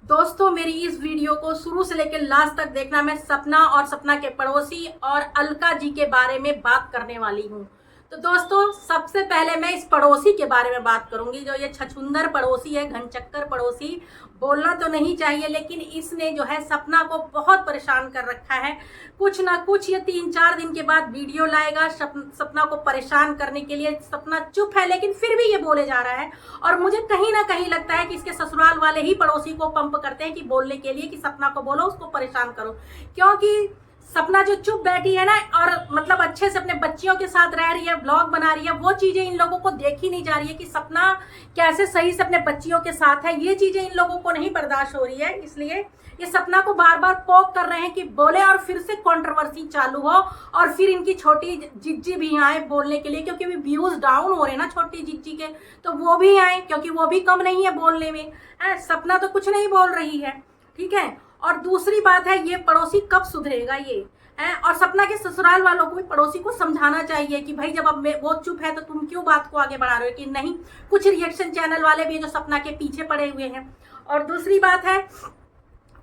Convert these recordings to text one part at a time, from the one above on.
दोस्तों मेरी इस वीडियो को शुरू से लेकर लास्ट तक देखना। मैं सपना और सपना के पड़ोसी और अलका जी के बारे में बात करने वाली हूँ। तो दोस्तों सबसे पहले मैं इस पड़ोसी के बारे में बात करूंगी, जो ये छछूंदर पड़ोसी है, घनचक्कर पड़ोसी। बोलना तो नहीं चाहिए, लेकिन इसने जो है सपना को बहुत परेशान कर रखा है। कुछ ना कुछ ये 3-4 दिन के बाद वीडियो लाएगा सपना को परेशान करने के लिए। सपना चुप है लेकिन फिर भी ये बोले जा रहा है, और मुझे कहीं ना कहीं लगता है कि इसके ससुराल वाले ही पड़ोसी को पंप करते हैं कि बोलने के लिए कि सपना को बोलो, उसको परेशान करो। क्योंकि सपना जो चुप बैठी है ना, और मतलब अच्छे से अपने बच्चियों के साथ रह रही है, व्लॉग बना रही है, वो चीजें इन लोगों को देखी नहीं जा रही है कि सपना कैसे सही से अपने बच्चियों के साथ है। ये चीजें इन लोगों को नहीं बर्दाश्त हो रही है, इसलिए ये सपना को बार बार पोक कर रहे हैं कि बोले, और फिर से कंट्रोवर्सी चालू हो, और फिर इनकी छोटी जिज्जी भी आए बोलने के लिए, क्योंकि अभी व्यूज डाउन हो रहे हैं ना छोटी जिज्जी के, तो वो भी आए क्योंकि वो भी कम नहीं है बोलने में। सपना तो कुछ नहीं बोल रही है, ठीक है। और दूसरी बात है, ये पड़ोसी कब सुधरेगा ये है। और सपना के ससुराल वालों को भी पड़ोसी को समझाना चाहिए कि भाई जब अब वो चुप है तो तुम क्यों बात को आगे बढ़ा रहे हो, कि नहीं। कुछ रिएक्शन चैनल वाले भी जो सपना के पीछे पड़े हुए हैं। और दूसरी बात है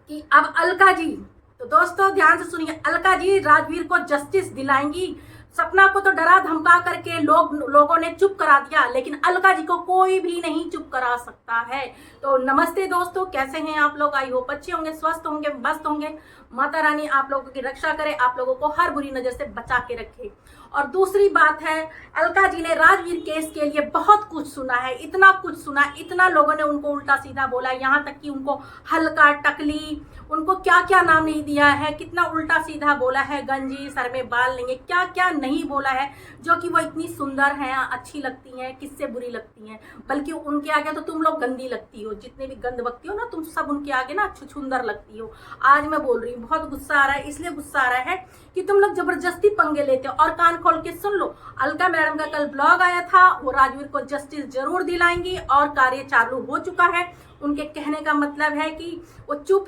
कि अब अलका जी, तो दोस्तों ध्यान से सुनिए, अलका जी राजवीर को जस्टिस दिलाएंगी। सपना को तो डरा धमका करके लोगों ने चुप करा दिया, लेकिन अलका जी को कोई भी नहीं चुप करा सकता है। तो नमस्ते दोस्तों, कैसे हैं आप लोग? आई होप अच्छे होंगे, स्वस्थ होंगे, मस्त होंगे। माता रानी आप लोगों की रक्षा करे, आप लोगों को हर बुरी नजर से बचा के रखे। और दूसरी बात है, अलका जी ने राजवीर केस के लिए बहुत कुछ सुना है, इतना कुछ सुना, इतना लोगों ने उनको उल्टा सीधा बोला, यहाँ तक कि उनको हल्का, टकली, उनको क्या क्या नाम नहीं दिया है, कितना उल्टा सीधा बोला है, गंजी, सर में बाल नहीं है, क्या क्या नहीं बोला है, जो कि वो इतनी सुंदर हैं, अच्छी लगती हैं, किससे बुरी लगती हैं। बल्कि उनके आगे तो तुम लोग गंदी लगती हो, जितने भी गंद बकती हो ना तुम सब, उनके आगे ना छुछुंदर लगती हो। आज मैं बोल रही हूँ, बहुत गुस्सा आ रहा है, इसलिए गुस्सा आ रहा है कि तुम लोग जबरदस्ती पंगे लेते हो। और कान खोल के सुन लो, अलका मैडम का कल ब्लॉग आया था, वो राजवीर को जस्टिस जरूर दिलाएंगी, और कार्य चालू हो चुका है। उनके कहने का मतलब है कि वो चुप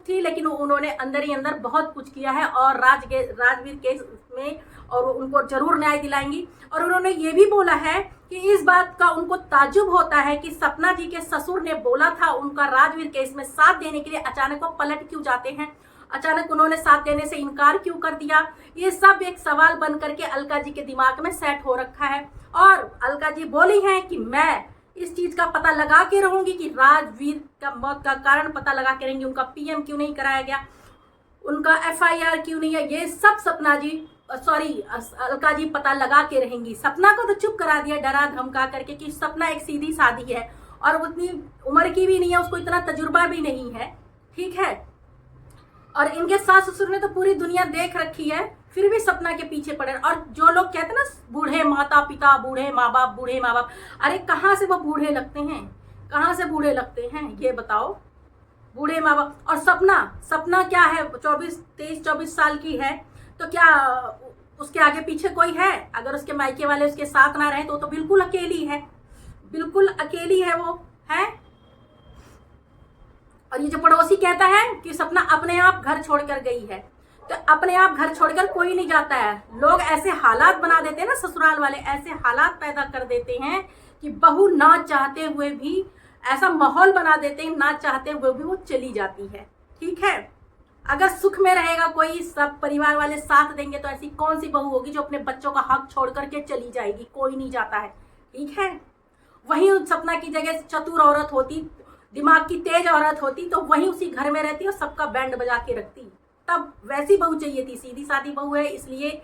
थी, लेकिन उन्होंने अंदर ही अंदर बहुत कुछ किया है, और राजवीर केस में और उनको जरूर न्याय दिलाएंगी। और उन्होंने ये भी बोला है कि इस बात का उनको ताज्जुब होता है कि सपना जी के ससुर ने बोला था उनका राजवीर केस में साथ देने के लिए, अचानक वो पलट क्यों जाते हैं, अचानक उन्होंने साथ देने से इनकार क्यों कर दिया। ये सब एक सवाल बन करके अलका जी के दिमाग में सेट हो रखा है। और अलका जी बोली हैं कि मैं इस चीज का पता लगा के रहूंगी कि राजवीर का मौत का कारण पता लगा के रहेंगी, उनका पीएम क्यों नहीं कराया गया, उनका एफआईआर क्यों नहीं है, ये सब अलका जी पता लगा के रहेंगी। सपना को तो चुप करा दिया डरा धमका करके कि सपना एक सीधी सादी है, और वो इतनी उम्र की भी नहीं है, उसको इतना तजुर्बा भी नहीं है, ठीक है। और इनके सास ससुर ने तो पूरी दुनिया देख रखी है, फिर भी सपना के पीछे पड़े। और जो लोग कहते हैं ना बूढ़े माता पिता, बूढ़े माँ बाप, अरे कहाँ से वो बूढ़े लगते हैं, कहाँ से बूढ़े लगते हैं ये बताओ, बूढ़े माँ बाप। और सपना क्या है, 23-24 साल की है, तो क्या उसके आगे पीछे कोई है? अगर उसके मायके वाले उसके साथ ना रहे तो बिल्कुल अकेली है, बिल्कुल अकेली है वो, है। और ये जो पड़ोसी कहता है कि सपना अपने आप घर छोड़कर गई है, तो अपने आप घर छोड़कर कोई नहीं जाता है। लोग ऐसे हालात बना देते हैं ना, ससुराल वाले ऐसे हालात पैदा कर देते हैं कि बहू ना चाहते हुए भी, ऐसा माहौल बना देते हैं ना चाहते हुए भी वो चली जाती है, ठीक है। अगर सुख में रहेगा कोई, सब परिवार वाले साथ देंगे, तो ऐसी कौन सी बहू होगी जो अपने बच्चों का हक छोड़ करके चली जाएगी? कोई नहीं जाता है, ठीक है। वहीं सपना की जगह चतुर औरत होती, दिमाग की तेज औरत होती, तो वहीं उसी घर में रहती और सबका बैंड बजा के रखती। तब वैसी बहू चाहिए थी, सीधी सादी बहू है, इसलिए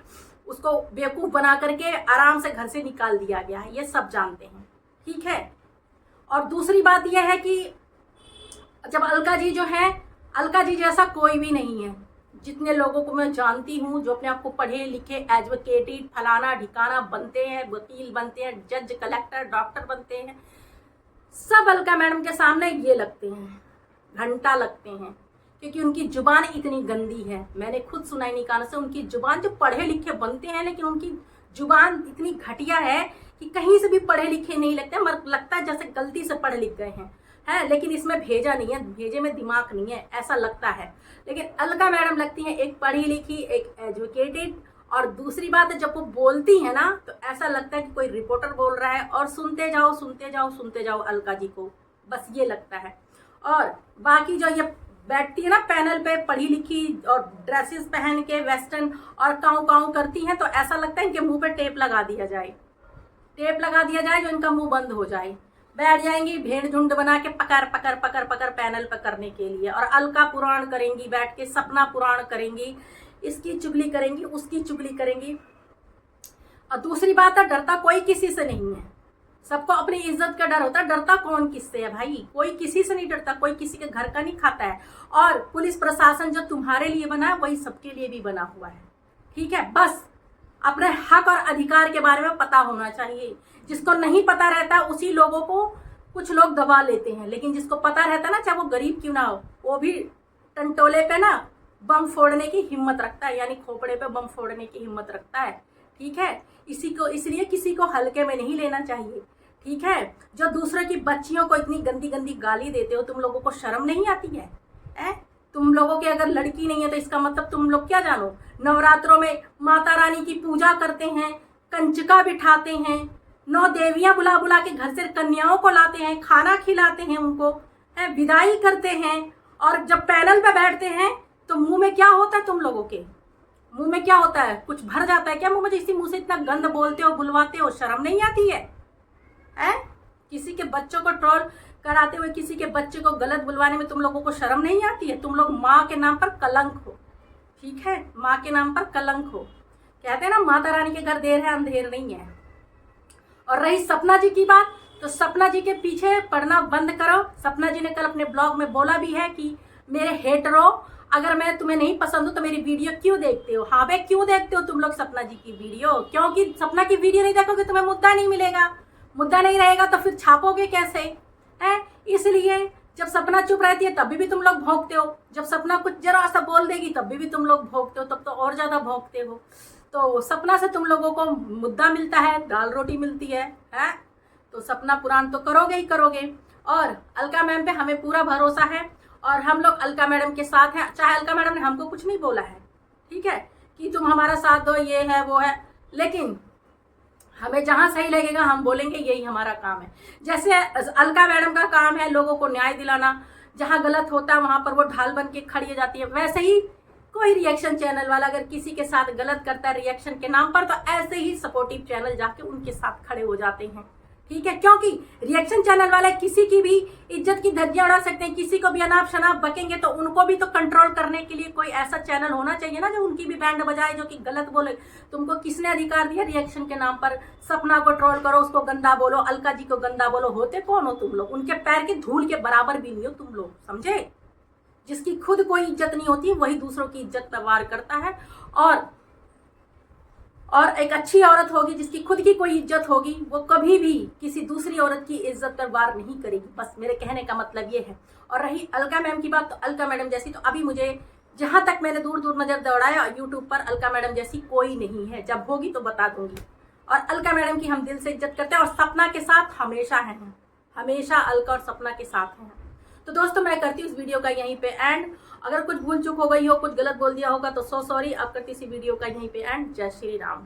उसको बेवकूफ बना करके आराम से घर से निकाल दिया गया है, ये सब जानते हैं, ठीक है। और दूसरी बात यह है कि जब अलका जी जो है, अलका जी जैसा कोई भी नहीं है। जितने लोगों को मैं जानती हूँ जो अपने आप को पढ़े लिखे, एडवोकेटेड, फलाना ढिकाना बनते हैं, वकील बनते हैं, जज, कलेक्टर, डॉक्टर बनते हैं, सब अलका मैडम के सामने ये लगते हैं, घंटा लगते हैं, क्योंकि उनकी जुबान इतनी गंदी है। मैंने खुद सुना नहीं कानों से, उनकी जुबान, जो पढ़े लिखे बनते हैं लेकिन उनकी जुबान इतनी घटिया है कि कहीं से भी पढ़े लिखे नहीं लगते, मगर लगता है जैसे गलती से पढ़ लिख गए हैं, लेकिन इसमें भेजा नहीं है, भेजे में दिमाग नहीं है, ऐसा लगता है। लेकिन अलका मैडम लगती हैं एक पढ़ी लिखी, एक एजुकेटेड। और दूसरी बात है, जब वो बोलती है ना तो ऐसा लगता है कि कोई रिपोर्टर बोल रहा है, और सुनते जाओ अलका जी को, बस ये लगता है। और बाकी जो ये बैठती है ना पैनल पे पढ़ी लिखी और ड्रेसेस पहन के वेस्टर्न और काऊ काऊ करती हैं, तो ऐसा लगता है इनके मुंह पे टेप लगा दिया जाए, टेप लगा दिया जाए जो इनका मुंह बंद हो जाए। बैठ जाएंगी भेड़ झुंड बना के पकड़ पकड़ पकड़ पकड़ पैनल पर करने के लिए, और अलका पुराण करेंगी बैठ के, सपना पुराण करेंगी, इसकी चुगली करेंगी उसकी चुगली करेंगी। और दूसरी बात है, डरता कोई किसी से नहीं है, सबको अपनी इज्जत का डर होता है। डरता कौन किससे है भाई? कोई किसी से नहीं डरता, कोई किसी के घर का नहीं खाता है। और पुलिस प्रशासन जो तुम्हारे लिए बना है वही सबके लिए भी बना हुआ है, ठीक है। बस अपने हक और अधिकार के बारे में पता होना चाहिए। जिसको नहीं पता रहता उसी लोगों को कुछ लोग दबा लेते हैं, लेकिन जिसको पता रहता है ना, चाहे वो गरीब क्यों ना हो, वो भी टंटोले पे ना बम फोड़ने की हिम्मत रखता है, यानी खोपड़े पे बम फोड़ने की हिम्मत रखता है, ठीक है। इसलिए किसी को हल्के में नहीं लेना चाहिए, ठीक है। जो दूसरे की बच्चियों को इतनी गंदी गंदी गाली देते हो, तुम लोगों को शर्म नहीं आती है? तुम लोगों की अगर लड़की नहीं है तो इसका मतलब तुम लोग क्या जानो? नवरात्रों में माता रानी की पूजा करते हैं, कंचका बिठाते हैं, 9 देवियां बुला बुला के घर से कन्याओं को लाते हैं, खाना खिलाते हैं उनको, विदाई करते हैं, और जब पैनल पे बैठते हैं तो मुंह में क्या होता है? तुम लोगों के मुंह में क्या होता है? कुछ भर जाता है क्या मुंह में? इसी मुंह से इतना गंद बोलते हो, बुलवाते हो, शर्म नहीं आती है? किसी के बच्चों को ट्रोल कराते हुए, किसी के बच्चे को गलत बुलवाने में तुम लोगों को शर्म नहीं आती है? तुम लोग माँ के नाम पर कलंक हो, ठीक है, माँ के नाम पर कलंक हो। कहते हैं ना, माता रानी के घर देर है अंधेर नहीं है। और रही सपना जी की बात, तो सपना जी के पीछे पढ़ना बंद करो। सपना जी ने कल अपने ब्लॉग में बोला भी है कि मेरे हेटरो, अगर मैं तुम्हें नहीं पसंद हूँ तो मेरी वीडियो क्यों देखते हो? हाँ भाई, क्यों देखते हो तुम लोग सपना जी की वीडियो? क्योंकि सपना की वीडियो नहीं देखोगे तुम्हें मुद्दा नहीं मिलेगा, मुद्दा नहीं रहेगा तो फिर छापोगे कैसे? है इसलिए जब सपना चुप रहती है तभी भी तुम लोग भौंकते हो, जब सपना कुछ जरा सा बोल देगी तभी भी तुम लोग भौंकते हो, तब तो और ज्यादा भौंकते हो। तो सपना से तुम लोगों को मुद्दा मिलता है, दाल रोटी मिलती है? तो सपना पुराण तो करोगे ही करोगे। और अलका मैम पे हमें पूरा भरोसा है और हम लोग अलका मैडम के साथ हैं। चाहे अलका मैडम ने हमको कुछ नहीं बोला है, ठीक है, कि तुम हमारा साथ दो, ये है वो है, लेकिन हमें जहां सही लगेगा हम बोलेंगे, यही हमारा काम है। जैसे अलका मैडम का काम है लोगों को न्याय दिलाना, जहां गलत होता है वहां पर वो ढाल बन के खड़ी हो जाती है। वैसे ही कोई रिएक्शन चैनल वाला अगर किसी के साथ गलत करता है रिएक्शन के नाम पर, तो ऐसे ही सपोर्टिव चैनल जाके उनके साथ खड़े हो जाते हैं, ठीक है। क्योंकि रिएक्शन चैनल वाले किसी की भी इज्जत की धज्जियां उड़ा सकते हैं, किसी को भी अनाप शनाप बकेंगे, तो उनको भी तो कंट्रोल करने के लिए कोई ऐसा चैनल होना चाहिए ना जो उनकी भी बैंड बजाए, जो कि गलत बोले। तुमको किसने अधिकार दिया रिएक्शन के नाम पर सपना को ट्रोल करो, उसको गंदा बोलो, अलका जी को गंदा बोलो? होते कौन हो तुम लोग? उनके पैर की धूल के बराबर भी नहीं हो तुम लोग, समझे? जिसकी खुद कोई इज्जत नहीं होती वही दूसरों की इज्जत पर वार करता है। और एक अच्छी औरत होगी जिसकी खुद की कोई इज्जत होगी, वो कभी भी किसी दूसरी औरत की इज्जत पर वार नहीं करेगी। बस मेरे कहने का मतलब ये है। और रही अलका मैम की बात, तो अलका मैडम जैसी तो अभी मुझे जहां तक मैंने दूर दूर नजर दौड़ाया यूट्यूब पर, अलका मैडम जैसी कोई नहीं है। जब होगी तो बता दूंगी। और अलका मैडम की हम दिल से इज्जत करते हैं और सपना के साथ हमेशा हैं, हमेशा अलका और सपना के साथ हैं। तो दोस्तों मैं करती हूँ इस वीडियो का यहीं पे एंड। अगर कुछ भूल चूक हो गई हो, कुछ गलत बोल दिया होगा तो सो सॉरी। अब करती इसी वीडियो का यहीं पे एंड। जय श्री राम।